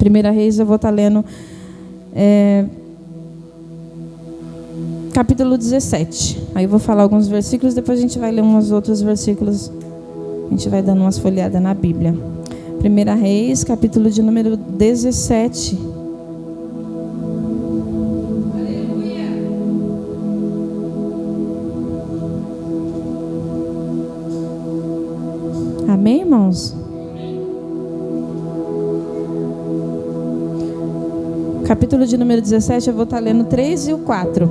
1 Reis, eu vou estar lendo capítulo 17. Aí eu vou falar alguns versículos, depois a gente vai ler uns outros versículos. A gente vai dando umas folheadas na Bíblia. 1 Reis, capítulo de número 17. Amém, irmãos? Capítulo de número 17, eu vou estar lendo 3 e o 4.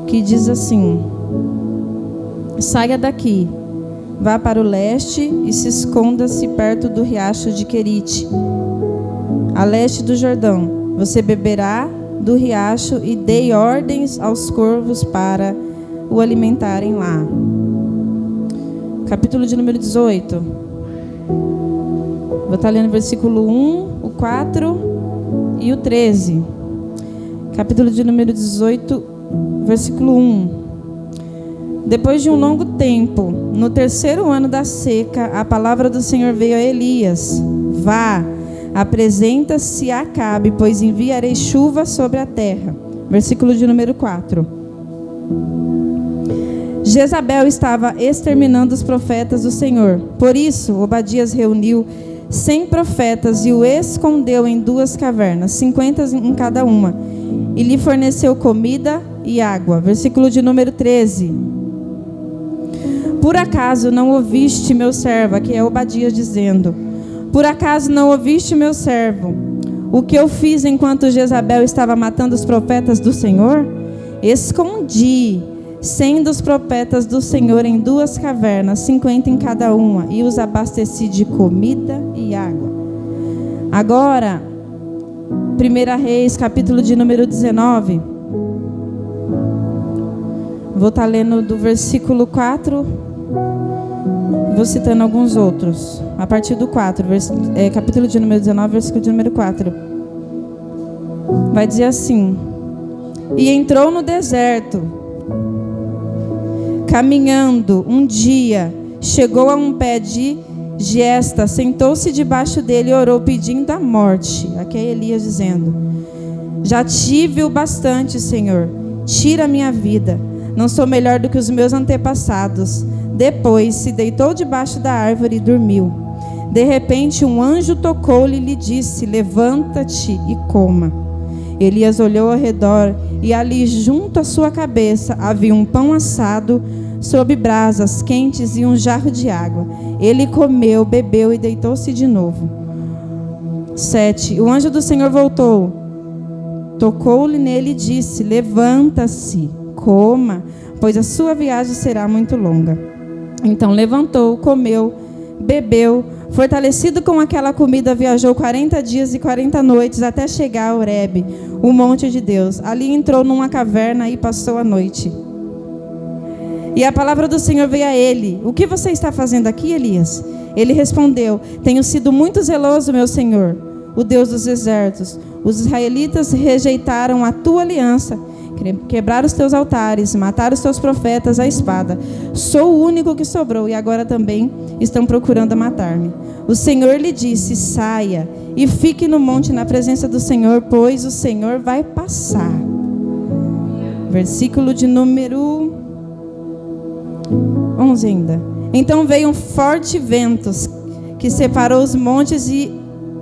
Que diz assim: saia daqui, vá para o leste e se esconda-se perto do riacho de Querite, a leste do Jordão. Você beberá do riacho e dei ordens aos corvos para o alimentarem lá. Capítulo de número 18. Vou estar lendo o versículo 1, o 4 e o 13. Capítulo de número 18, versículo 1. Depois de um longo tempo, no 3º ano da seca, a palavra do Senhor veio a Elias: vá, apresenta-se a Acabe, pois enviarei chuva sobre a terra. Versículo de número 4. Jezabel estava exterminando os profetas do Senhor. Por isso, Obadias reuniu 100 profetas e o escondeu em 2 cavernas, 50 em cada uma, e lhe forneceu comida e água. Versículo de número 13. Por acaso não ouviste meu servo, aqui é Obadias dizendo: por acaso não ouviste meu servo, o que eu fiz enquanto Jezabel estava matando os profetas do Senhor? Escondi 100 dos profetas do Senhor em 2 cavernas, 50 em cada uma, e os abasteci de comida e água. Agora, 1 Reis, capítulo de número 19. Vou estar lendo do versículo 4, vou citando alguns outros. A partir do 4, capítulo de número 19, versículo de número 4. Vai dizer assim: e entrou no deserto, caminhando um dia, chegou a um pé de giesta, sentou-se debaixo dele e orou, pedindo a morte. Aqui é Elias dizendo: já tive o bastante, Senhor, tira a minha vida, não sou melhor do que os meus antepassados. Depois se deitou debaixo da árvore e dormiu. De repente um anjo tocou-lhe e lhe disse: levanta-te e coma. Elias olhou ao redor e ali junto à sua cabeça havia um pão assado sob brasas quentes e um jarro de água. Ele comeu, bebeu e deitou-se de novo. 7. O anjo do Senhor voltou, tocou-lhe nele e disse: levanta-se, coma, pois a sua viagem será muito longa. Então levantou, comeu, bebeu, fortalecido com aquela comida, viajou 40 dias e 40 noites até chegar a Horebe, o monte de Deus. Ali entrou numa caverna e passou a noite. E a palavra do Senhor veio a ele: o que você está fazendo aqui, Elias? Ele respondeu: tenho sido muito zeloso, meu Senhor, o Deus dos exércitos. Os israelitas rejeitaram a tua aliança, quebraram os teus altares, mataram os teus profetas à espada. Sou o único que sobrou e agora também estão procurando matar-me. O Senhor lhe disse: saia e fique no monte na presença do Senhor, pois o Senhor vai passar. Versículo de número 11 ainda. Então veio um forte vento que separou os montes e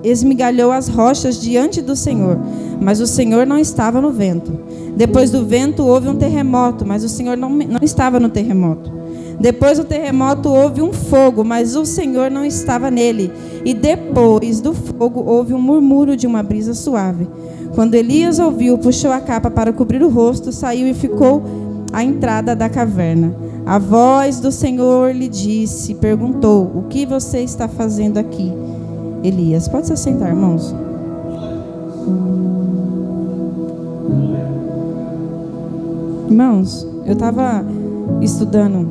esmigalhou as rochas diante do Senhor, mas o Senhor não estava no vento. Depois do vento houve um terremoto, mas o Senhor não estava no terremoto. Depois do terremoto houve um fogo, mas o Senhor não estava nele. E depois do fogo houve um murmúrio de uma brisa suave. Quando Elias ouviu, puxou a capa para cobrir o rosto, saiu e ficou à entrada da caverna. A voz do Senhor lhe disse, perguntou: o que você está fazendo aqui, Elias? Pode se assentar, irmãos. Irmãos, eu estava estudando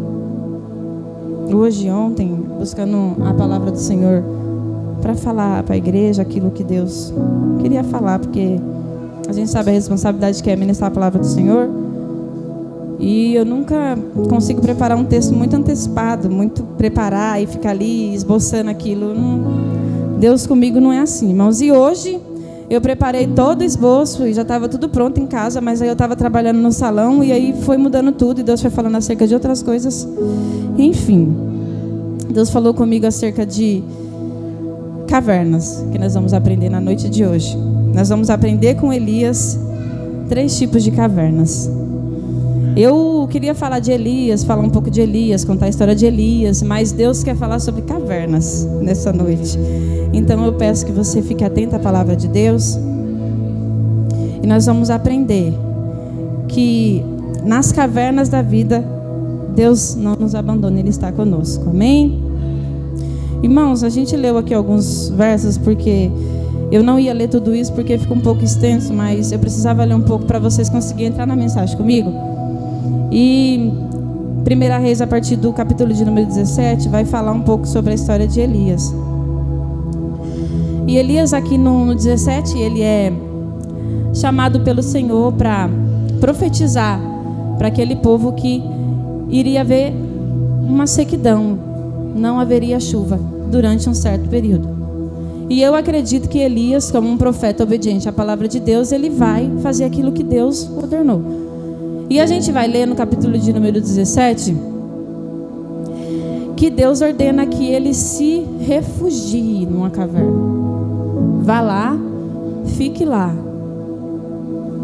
hoje, ontem, buscando a palavra do Senhor para falar para a igreja aquilo que Deus queria falar, porque a gente sabe a responsabilidade que é ministrar a palavra do Senhor. E eu nunca consigo preparar um texto muito antecipado, muito preparar e ficar ali esboçando aquilo. Deus comigo não é assim, irmãos. E hoje eu preparei todo o esboço e já estava tudo pronto em casa, mas aí eu estava trabalhando no salão e aí foi mudando tudo e Deus foi falando acerca de outras coisas. Enfim, Deus falou comigo acerca de cavernas, que nós vamos aprender na noite de hoje. Nós vamos aprender com Elias 3 tipos de cavernas. Eu queria falar de Elias, falar um pouco de Elias, contar a história de Elias, mas Deus quer falar sobre cavernas nessa noite. Então eu peço que você fique atento à palavra de Deus. E nós vamos aprender que nas cavernas da vida, Deus não nos abandona, Ele está conosco. Amém? Irmãos, a gente leu aqui alguns versos porque eu não ia ler tudo isso porque fica um pouco extenso, mas eu precisava ler um pouco para vocês conseguirem entrar na mensagem comigo. E 1 Reis, a partir do capítulo de número 17, vai falar um pouco sobre a história de Elias. E Elias aqui no 17, ele é chamado pelo Senhor para profetizar para aquele povo que iria haver uma sequidão, não haveria chuva durante um certo período. E eu acredito que Elias, como um profeta obediente à palavra de Deus, ele vai fazer aquilo que Deus ordenou. E a gente vai ler no capítulo de número 17 que Deus ordena que ele se refugie numa caverna. Vá lá, fique lá,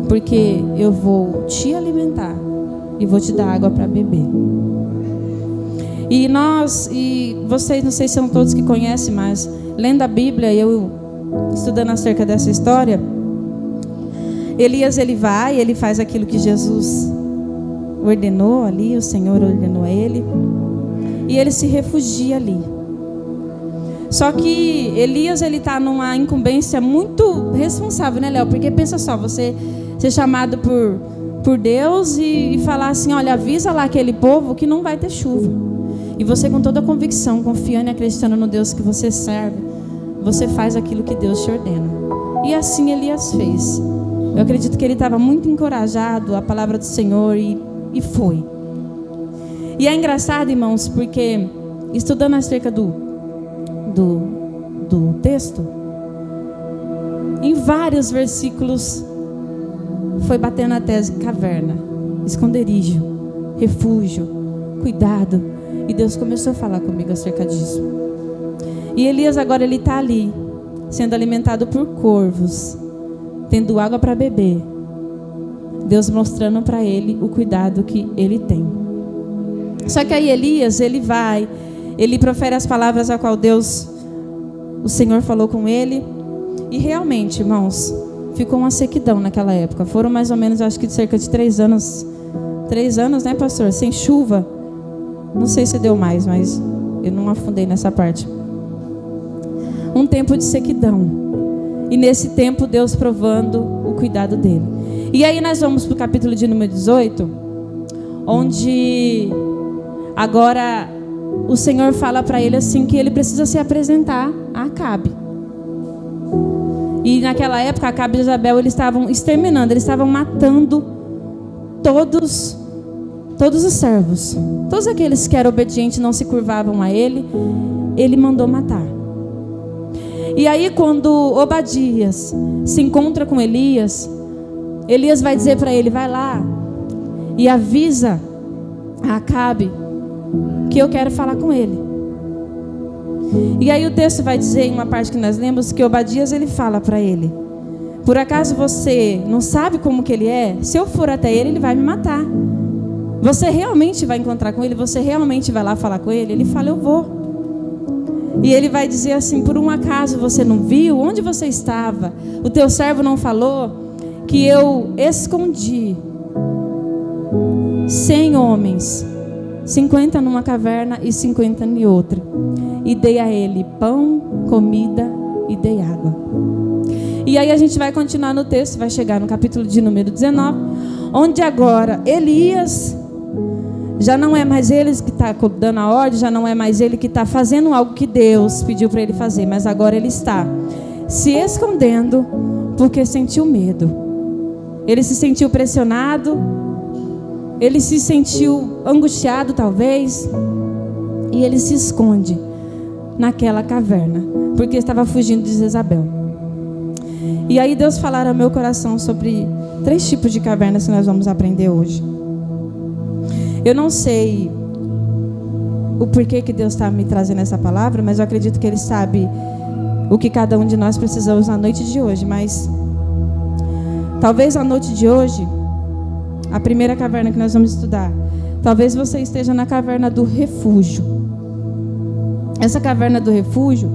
porque eu vou te alimentar e vou te dar água para beber. E vocês, não sei se são todos que conhecem, mas lendo a Bíblia, eu estudando acerca dessa história, Elias, ele vai, ele faz aquilo que Jesus ordenou ali, o Senhor ordenou a ele, e ele se refugia ali. Só que Elias, ele está numa incumbência muito responsável, né, Léo? Porque pensa só, você ser chamado por Deus e falar assim, olha, avisa lá aquele povo que não vai ter chuva. E você, com toda a convicção, confiando e acreditando no Deus que você serve, você faz aquilo que Deus te ordena. E assim Elias fez. Eu acredito que ele estava muito encorajado à palavra do Senhor e foi. E é engraçado, irmãos, porque estudando acerca do texto, em vários versículos foi batendo na tese caverna, esconderijo, refúgio, cuidado. E Deus começou a falar comigo acerca disso. E Elias agora ele está ali, sendo alimentado por corvos, tendo água para beber. Deus mostrando para ele o cuidado que ele tem. Só que aí Elias, ele vai, ele profere as palavras a qual o Senhor falou com ele. E realmente, irmãos, ficou uma sequidão naquela época. Foram mais ou menos, acho que cerca de 3 anos. 3 anos, né, pastor? Sem chuva. Não sei se deu mais, mas eu não afundei nessa parte. Um tempo de sequidão. E nesse tempo Deus provando o cuidado dele. E aí nós vamos para o capítulo de número 18, onde agora o Senhor fala para ele assim que ele precisa se apresentar a Acabe. E naquela época Acabe e Jezabel, eles estavam exterminando, eles estavam matando todos os servos, todos aqueles que eram obedientes, não se curvavam a ele, ele mandou matar. E aí quando Obadias se encontra com Elias, Elias vai dizer para ele, vai lá e avisa a Acabe que eu quero falar com ele. E aí o texto vai dizer, em uma parte que nós lemos, que Obadias ele fala para ele, por acaso você não sabe como que ele é? Se eu for até ele, ele vai me matar. Você realmente vai encontrar com ele? Você realmente vai lá falar com ele? Ele fala, eu vou. E ele vai dizer assim, por um acaso você não viu? Onde você estava? O teu servo não falou que eu escondi 100 homens, 50 numa caverna e 50 em outra, e dei a ele pão, comida e dei água. E aí a gente vai continuar no texto, vai chegar no capítulo de número 19, onde agora Elias, já não é mais ele que está dando a ordem, já não é mais ele que está fazendo algo que Deus pediu para ele fazer, mas agora ele está se escondendo porque sentiu medo. Ele se sentiu pressionado, ele se sentiu angustiado talvez, e ele se esconde naquela caverna. porque estava fugindo de Jezabel. E aí Deus falara ao meu coração sobre 3 tipos de cavernas que nós vamos aprender hoje. Eu não sei o porquê que Deus está me trazendo essa palavra, mas eu acredito que Ele sabe o que cada um de nós precisamos na noite de hoje. Mas talvez a noite de hoje, a primeira caverna que nós vamos estudar, talvez você esteja na caverna do refúgio. Essa caverna do refúgio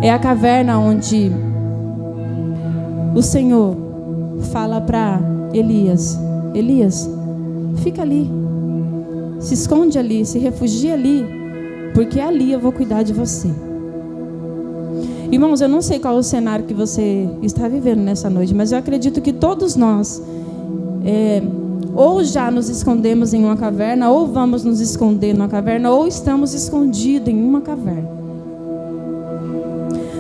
é a caverna onde o Senhor fala para Elias: Elias, fica ali, se esconde ali, se refugia ali, porque ali eu vou cuidar de você. Irmãos, eu não sei qual é o cenário que você está vivendo nessa noite, mas eu acredito que todos nós ou já nos escondemos em uma caverna, ou vamos nos esconder numa caverna, ou estamos escondidos em uma caverna.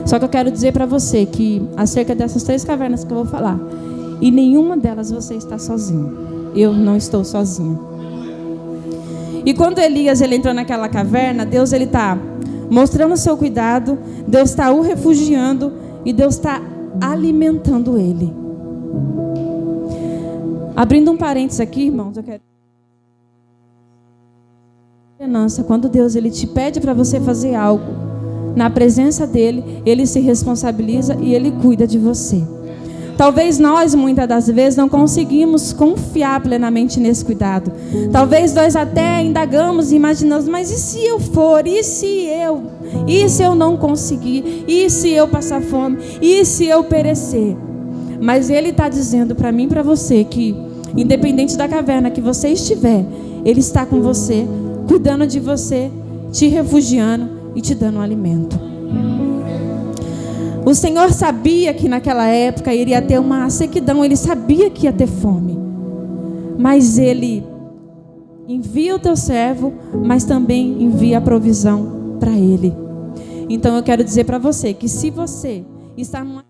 Só que eu quero dizer para você que acerca dessas 3 cavernas que eu vou falar, e nenhuma delas você está sozinho. Eu não estou sozinha. E quando Elias ele entrou naquela caverna, Deus ele está mostrando o seu cuidado, Deus está o refugiando e Deus está alimentando ele. Abrindo um parênteses aqui, irmãos, eu quero... Quando Deus ele te pede para você fazer algo, na presença dele, ele se responsabiliza e ele cuida de você. Talvez nós, muitas das vezes, não conseguimos confiar plenamente nesse cuidado. Talvez nós até indagamos e imaginamos, mas e se eu for? E se eu não conseguir? E se eu passar fome? E se eu perecer? Mas ele está dizendo para mim e para você que, independente da caverna que você estiver, ele está com você, cuidando de você, te refugiando e te dando um alimento. O Senhor sabia que naquela época iria ter uma sequidão, ele sabia que ia ter fome, mas ele envia o teu servo, mas também envia a provisão para ele. Então eu quero dizer para você que se você está numa...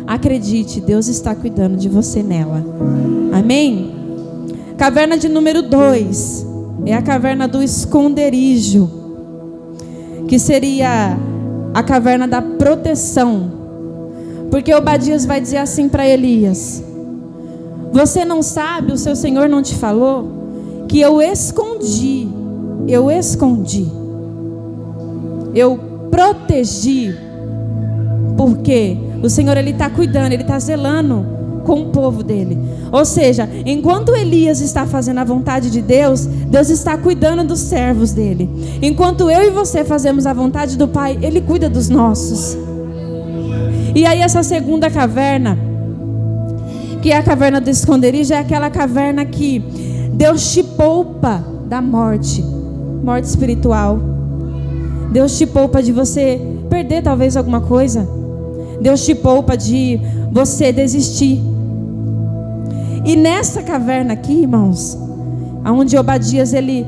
acredite, Deus está cuidando de você nela. Amém? Caverna de número 2 é a caverna do esconderijo, que seria a caverna da proteção. Porque Obadias vai dizer assim para Elias: você não sabe, o seu Senhor não te falou que eu escondi, eu protegi, porque o Senhor ele está cuidando, ele está zelando com o povo dele. Ou seja, enquanto Elias está fazendo a vontade de Deus, Deus está cuidando dos servos dele. Enquanto eu e você fazemos a vontade do Pai, ele cuida dos nossos. E aí essa segunda caverna, que é a caverna do esconderijo, é aquela caverna que Deus te poupa da morte espiritual. Deus te poupa de você perder talvez alguma coisa. Deus te poupa de você desistir. E nessa caverna aqui, irmãos, onde Obadias ele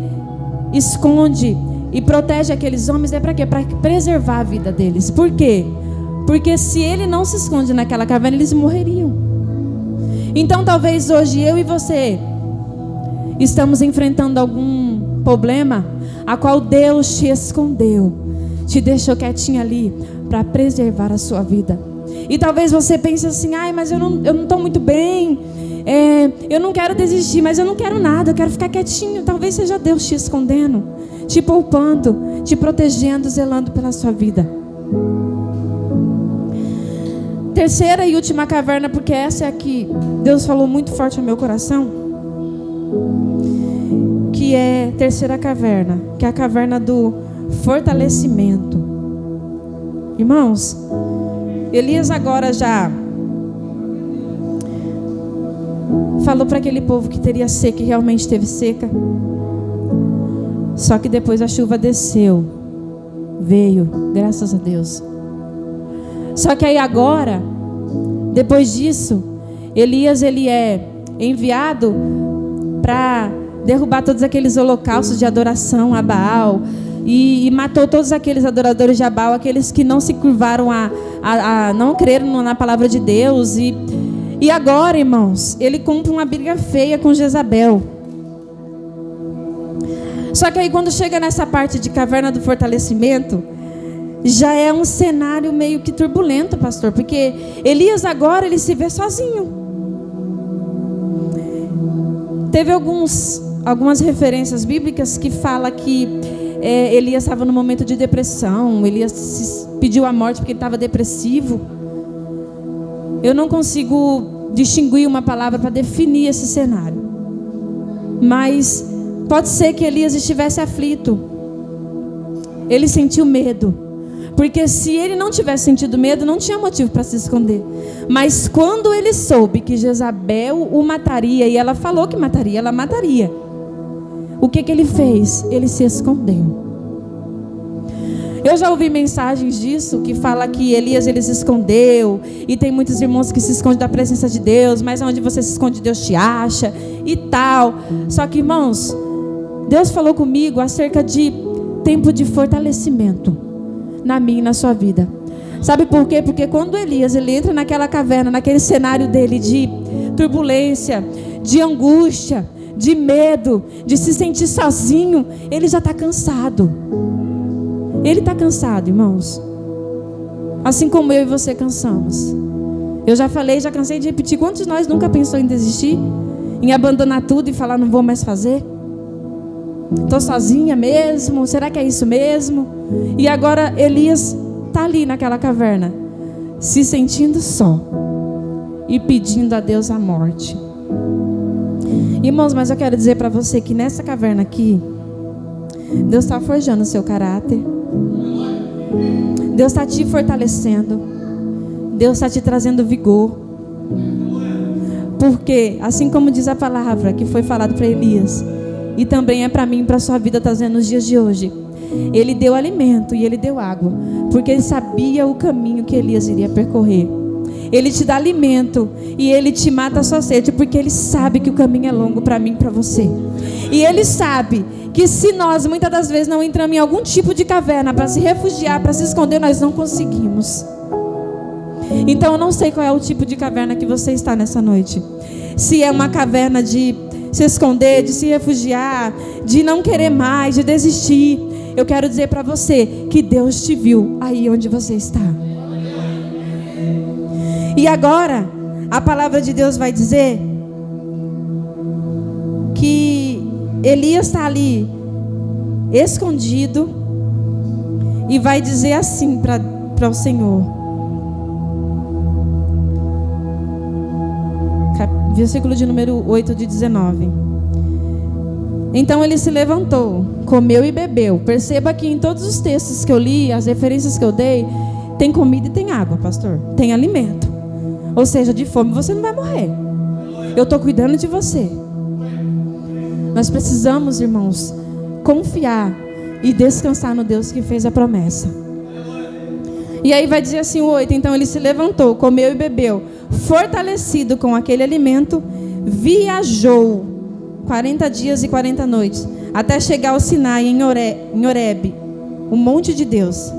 esconde e protege aqueles homens, é para quê? Para preservar a vida deles. Por quê? Porque se ele não se esconde naquela caverna, eles morreriam. Então talvez hoje eu e você estamos enfrentando algum problema a qual Deus te escondeu, te deixou quietinho ali para preservar a sua vida. E talvez você pense assim: ai, mas eu não estou muito bem, eu não quero desistir, mas eu não quero nada, eu quero ficar quietinho. Talvez seja Deus te escondendo, te poupando, te protegendo, zelando pela sua vida. Terceira e última caverna, porque essa é a que Deus falou muito forte ao meu coração, que é a terceira caverna, que é a caverna do fortalecimento. Irmãos, Elias agora já falou para aquele povo que teria seca, e realmente teve seca. Só que depois a chuva desceu, veio, graças a Deus. Só que aí agora, depois disso, Elias ele é enviado para derrubar todos aqueles holocaustos de adoração a Baal, e matou todos aqueles adoradores de Baal, aqueles que não se curvaram não creram na palavra de Deus. E agora, irmãos, ele cumpre uma briga feia com Jezabel. Só que aí quando chega nessa parte de caverna do fortalecimento, já é um cenário meio que turbulento, pastor, porque Elias agora ele se vê sozinho. Teve algumas referências bíblicas que fala que Elias estava num momento de depressão. Elias pediu a morte porque ele estava depressivo. Eu não consigo distinguir uma palavra para definir esse cenário, mas pode ser que Elias estivesse aflito. Ele sentiu medo, porque se ele não tivesse sentido medo, não tinha motivo para se esconder. Mas quando ele soube que Jezabel o mataria, e ela falou que mataria, ela mataria, o que ele fez? Ele se escondeu. Eu já ouvi mensagens disso, que fala que Elias ele se escondeu, e tem muitos irmãos que se escondem da presença de Deus, mas onde você se esconde, Deus te acha, e tal. Só que, irmãos, Deus falou comigo acerca de tempo de fortalecimento na minha e na sua vida. Sabe por quê? Porque quando Elias ele entra naquela caverna, naquele cenário dele de turbulência, de angústia, de medo, de se sentir sozinho, ele já está cansado. Ele está cansado, irmãos. Assim como eu e você cansamos. Eu já falei, já cansei de repetir. Quantos de nós nunca pensou em desistir? Em abandonar tudo e falar, não vou mais fazer? Estou sozinha mesmo? Será que é isso mesmo? E agora Elias está ali naquela caverna, se sentindo só e pedindo a Deus a morte. Irmãos, mas eu quero dizer para você que nessa caverna aqui, Deus está forjando o seu caráter. Deus está te fortalecendo. Deus está te trazendo vigor. Porque, assim como diz a palavra que foi falado para Elias, e também é para mim e para a sua vida, trazendo nos dias de hoje, Ele deu alimento e Ele deu água, porque Ele sabia o caminho que Elias iria percorrer. Ele te dá alimento e Ele te mata a sua sede, porque Ele sabe que o caminho é longo para mim e para você. E Ele sabe que se nós muitas das vezes não entramos em algum tipo de caverna para se refugiar, para se esconder, nós não conseguimos. Então eu não sei qual é o tipo de caverna que você está nessa noite. Se é uma caverna de se esconder, de se refugiar, de não querer mais, de desistir. Eu quero dizer para você que Deus te viu aí onde você está. E agora, a palavra de Deus vai dizer que Elias está ali, escondido, e vai dizer assim para o Senhor. Versículo de número 8 de 19. Então ele se levantou, comeu e bebeu. Perceba que em todos os textos que eu li, as referências que eu dei, tem comida e tem água, pastor. Tem alimento. Ou seja, de fome você não vai morrer. Eu estou cuidando de você. Nós precisamos, irmãos, confiar e descansar no Deus que fez a promessa. E aí vai dizer assim o 8. Então ele se levantou, comeu e bebeu. Fortalecido com aquele alimento, viajou 40 dias e 40 noites, até chegar ao Sinai, em Horebe, o monte de Deus.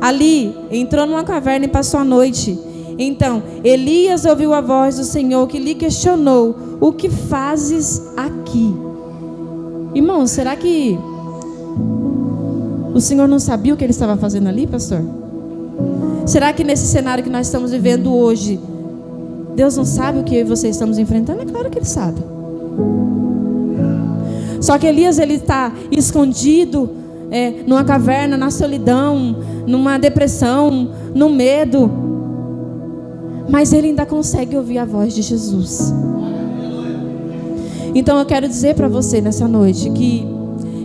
Ali entrou numa caverna e passou a noite. Então Elias ouviu a voz do Senhor, que lhe questionou: o que fazes aqui? Irmão, será que o Senhor não sabia o que ele estava fazendo ali, pastor? Será que nesse cenário que nós estamos vivendo hoje, Deus não sabe o que eu e você estamos enfrentando? É claro que Ele sabe. Só que Elias, ele está escondido numa caverna, na solidão, numa depressão, no medo. Mas ele ainda consegue ouvir a voz de Jesus. Então eu quero dizer para você nessa noite que,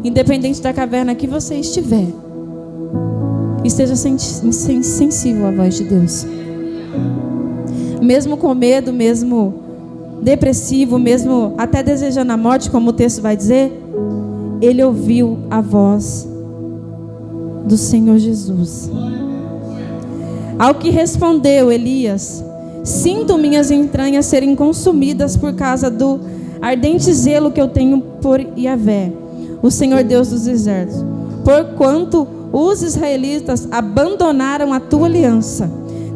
independente da caverna que você estiver, esteja sensível à voz de Deus. Mesmo com medo, mesmo depressivo, mesmo até desejando a morte, como o texto vai dizer, ele ouviu a voz do Senhor Jesus. Ao que respondeu Elias: sinto minhas entranhas serem consumidas por causa do ardente zelo que eu tenho por Yahvé, o Senhor Deus dos exércitos, porquanto os israelitas abandonaram a tua aliança,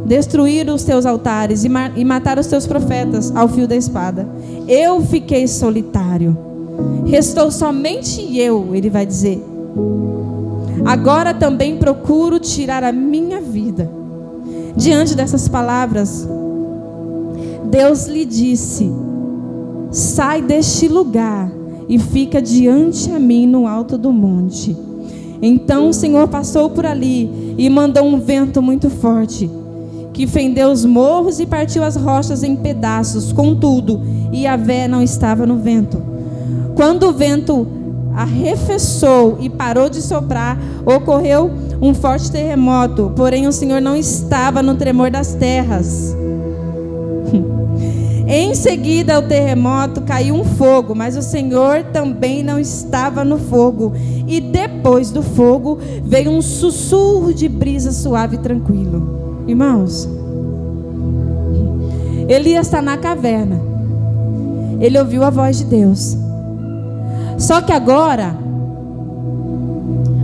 destruíram os teus altares e mataram os teus profetas ao fio da espada. Eu fiquei solitário. restou somente eu, ele vai dizer. Agora também procuro tirar a minha vida. Diante dessas palavras, Deus lhe disse: sai deste lugar e fica diante a mim no alto do monte. Então o Senhor passou por ali e mandou um vento muito forte, que fendeu os morros e partiu as rochas em pedaços. Contudo, Yahvé não estava no vento. Quando o vento arrefeceu e parou de soprar, ocorreu um forte terremoto. Porém o Senhor não estava no tremor das terras. Em seguida ao terremoto caiu um fogo, mas o Senhor também não estava no fogo. E depois do fogo veio um sussurro de brisa suave e tranquilo. Irmãos, Elias está na caverna. Ele ouviu a voz de Deus. Só que agora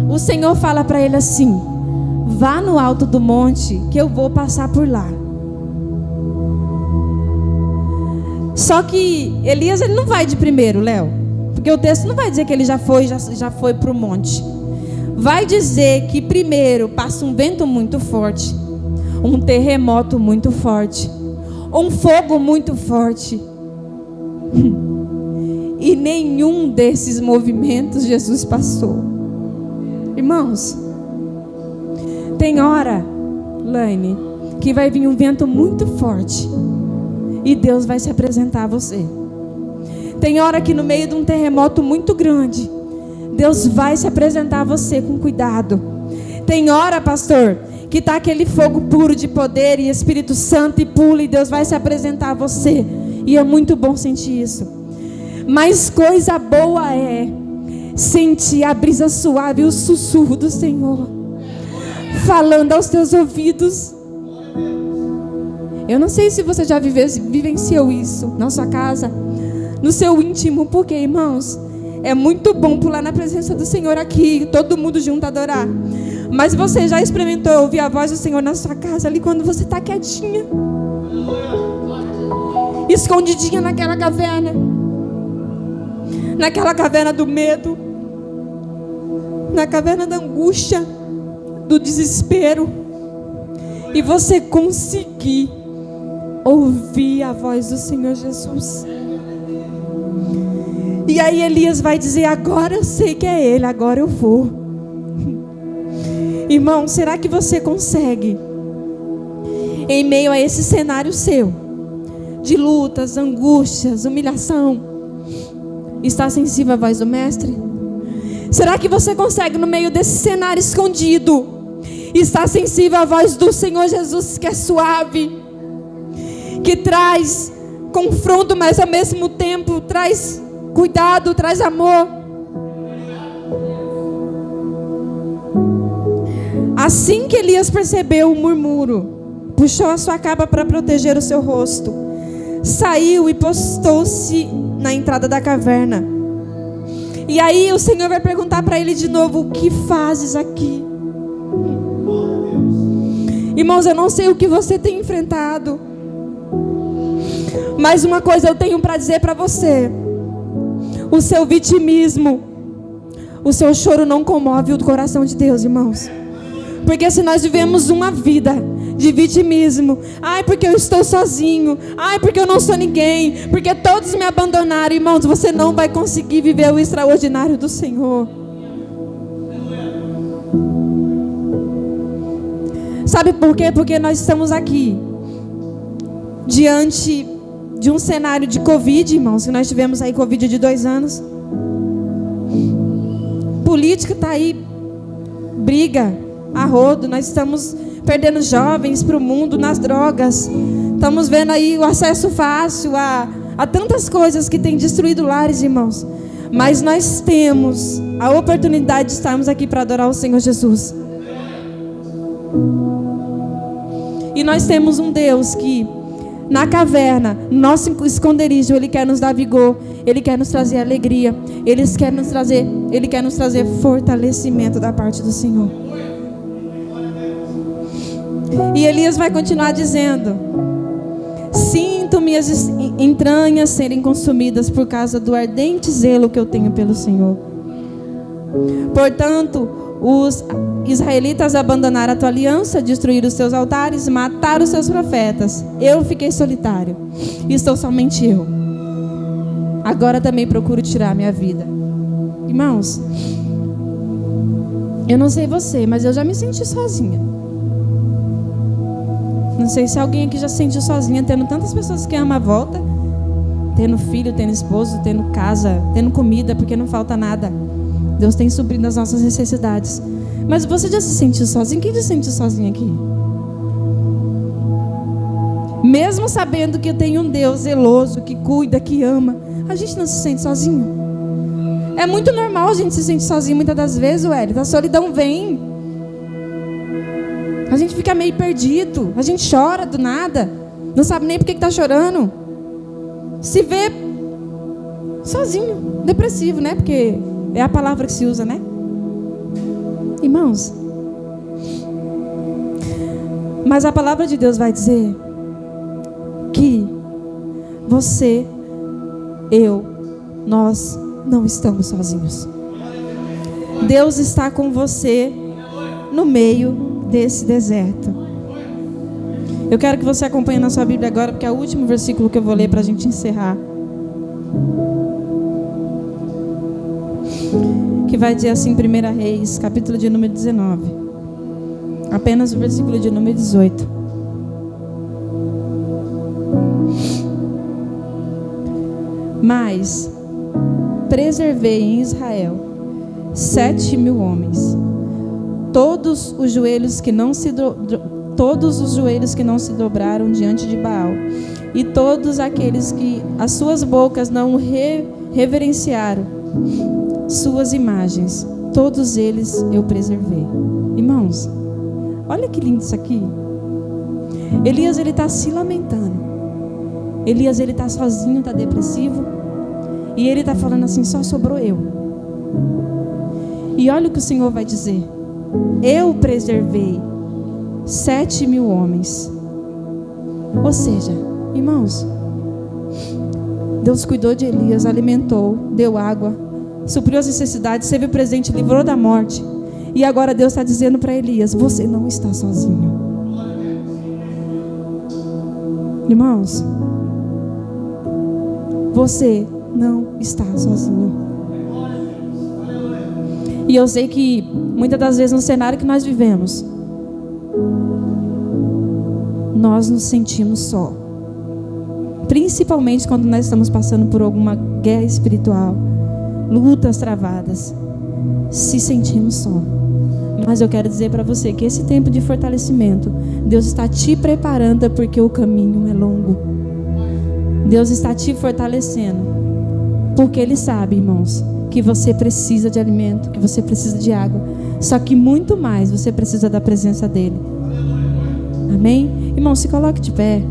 o Senhor fala para ele assim: vá no alto do monte que eu vou passar por lá. Só que Elias, ele não vai de primeiro, Léo, porque o texto não vai dizer que ele já foi para o monte. Vai dizer que primeiro passa um vento muito forte, um terremoto muito forte, um fogo muito forte. E nenhum desses movimentos Jesus passou. Irmãos, tem hora, Laine, que vai vir um vento muito forte e Deus vai se apresentar a você. Tem hora que no meio de um terremoto muito grande, Deus vai se apresentar a você com cuidado. Tem hora, pastor, que está aquele fogo puro de poder e Espírito Santo e pula, e Deus vai se apresentar a você. E é muito bom sentir isso. Mas coisa boa é sentir a brisa suave e o sussurro do Senhor falando aos teus ouvidos. Eu não sei se você já vivenciou isso na sua casa, no seu íntimo, porque, irmãos, é muito bom pular na presença do Senhor aqui, todo mundo junto adorar. Mas você já experimentou ouvir a voz do Senhor na sua casa ali quando você está quietinha, escondidinha naquela caverna do medo, na caverna da angústia, do desespero, e você conseguir ouvir a voz do Senhor Jesus. E aí Elias vai dizer: agora eu sei que é Ele, agora eu vou. Irmão, será que você consegue, em meio a esse cenário seu, de lutas, angústias, humilhação, estar sensível à voz do Mestre? Será que você consegue, no meio desse cenário escondido, estar sensível à voz do Senhor Jesus, que é suave, que traz confronto, mas ao mesmo tempo traz cuidado, traz amor? Assim que Elias percebeu o murmúrio, puxou a sua capa para proteger o seu rosto, saiu e postou-se na entrada da caverna. E aí o Senhor vai perguntar para ele de novo: o que fazes aqui? Irmãos, eu não sei o que você tem enfrentado, mas uma coisa eu tenho para dizer para você: o seu vitimismo, o seu choro não comove o coração de Deus, irmãos. Porque se nós vivemos uma vida de vitimismo, ai porque eu estou sozinho, ai porque eu não sou ninguém, porque todos me abandonaram, irmãos, você não vai conseguir viver o extraordinário do Senhor. Sabe por quê? Porque nós estamos aqui diante de um cenário de Covid, irmãos, que nós tivemos aí Covid de 2 anos. Política está aí, briga a rodo, nós estamos perdendo jovens para o mundo, nas drogas. Estamos vendo aí o acesso fácil a tantas coisas que têm destruído lares, irmãos. Mas nós temos a oportunidade de estarmos aqui para adorar o Senhor Jesus. E nós temos um Deus que, na caverna, nosso esconderijo, Ele quer nos dar vigor, Ele quer nos trazer alegria, Ele quer nos trazer fortalecimento da parte do Senhor. E Elias vai continuar dizendo: sinto-me minhas entranhas serem consumidas por causa do ardente zelo que eu tenho pelo Senhor. Portanto, os israelitas abandonaram a tua aliança, destruíram os teus altares, mataram os seus profetas. Eu fiquei solitário, e estou somente eu. Agora também procuro tirar minha vida. Irmãos, eu não sei você, mas eu já me senti sozinha. Não sei se alguém aqui já se sentiu sozinha, tendo tantas pessoas que amam à volta, tendo filho, tendo esposo, tendo casa, tendo comida, porque não falta nada. Deus tem suprido as nossas necessidades. Mas você já se sentiu sozinho? Quem já se sentiu sozinho aqui? Mesmo sabendo que eu tenho um Deus zeloso, que cuida, que ama, a gente não se sente sozinho. É muito normal a gente se sentir sozinho muitas das vezes, Wélio. A solidão vem. A gente fica meio perdido. A gente chora do nada. Não sabe nem por que está chorando. Se vê sozinho, depressivo, né? Porque é a palavra que se usa, né? Irmãos, mas a palavra de Deus vai dizer que você, eu, nós não estamos sozinhos. Deus está com você no meio desse deserto. Eu quero que você acompanhe na sua Bíblia agora, porque é o último versículo que eu vou ler para a gente encerrar. Que vai dizer assim, 1 Reis, capítulo de número 19. Apenas o versículo de número 18. Mas preservei em Israel 7.000 homens, todos os joelhos que não se dobraram diante de Baal, e todos aqueles que as suas bocas não reverenciaram suas imagens, todos eles eu preservei. Irmãos, olha que lindo isso aqui. Elias, ele está se lamentando. Elias, ele está sozinho, está depressivo, e ele está falando assim: só sobrou eu. E olha o que o Senhor vai dizer: eu preservei 7.000 homens. Ou seja, irmãos, Deus cuidou de Elias, alimentou, deu água, supriu as necessidades, esteve presente, livrou da morte. E agora Deus está dizendo para Elias: você não está sozinho. Irmãos, você não está sozinho. E eu sei que muitas das vezes no cenário que nós vivemos, nós nos sentimos só. Principalmente quando nós estamos passando por alguma guerra espiritual, lutas travadas, se sentimos só. Mas eu quero dizer para você que esse tempo de fortalecimento, Deus está te preparando, porque o caminho é longo. Deus está te fortalecendo, porque Ele sabe, irmãos, que você precisa de alimento, que você precisa de água. Só que muito mais você precisa da presença dEle. Amém? Irmão, se coloque de pé.